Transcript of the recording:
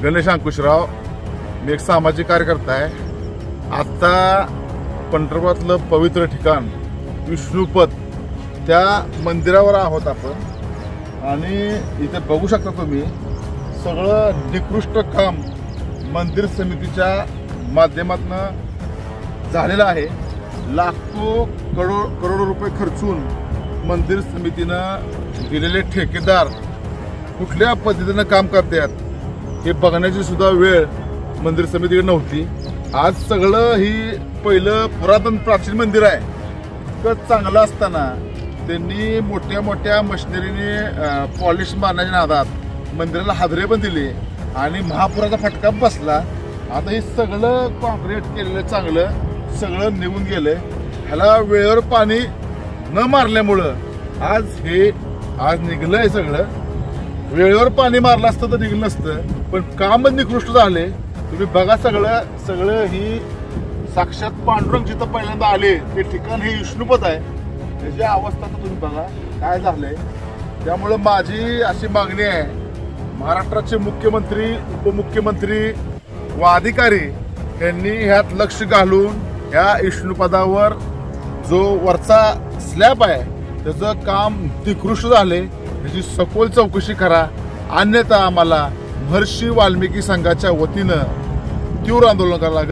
गणेश अंकुशराव, मी एक सामाजिक कार्यकर्ता आहे। आता पंढरपुरातलं पवित्र ठिकाण विष्णुपद त्या मंदिरावर आहोत आपण आणि इथे बघू शकता तुम्ही सगळं निकृष्ट काम मंदिर समितीच्या माध्यमातून झालेलं आहे। लाखो करोडो रुपये खर्चून मंदिर समितीनं दिलेले ठेकेदार कुठल्या पद्धतीनं काम करतात हे बघण्याची सुद्धा वेळ मंदिर समितीकडे नव्हती। आज सगळं ही पहिलं पुरातन प्राचीन मंदिर आहे, इतकं चांगलं असताना त्यांनी मोठ्या मोठ्या मशिनरीने पॉलिश मारण्याच्या नादात मंदिराला हादरे पण दिले आणि महापुराचा फटका बसला। आता हे सगळं कॉन्क्रीट केलेलं चांगलं सगळं निघून गेलंय। ह्याला वेळेवर पाणी न मारल्यामुळं आज निघलंय सगळं। वेळेवर पाणी मारलं असतं तर निघलं नसतं, पण कामच निकृष्ट झाले। तुम्ही बघा सगळं ही साक्षात पांडुरंग जिथं पहिल्यांदा आले ते ठिकाण हे विष्णुपद आहे, त्याची अवस्था तर तुम्ही बघा काय झालंय। त्यामुळे माझी अशी मागणी आहे, महाराष्ट्राचे मुख्यमंत्री, उपमुख्यमंत्री व अधिकारी यांनी ह्यात लक्ष घालून ह्या विष्णुपदावर जो वरचा स्लॅब आहे त्याचं काम निकृष्ट झाले, त्याची सखोल चौकशी करा, अन्यथा आम्हाला महर्षी वाल्मिकी संघाच्या वतीनं तीव्र आंदोलन करावं लागेल।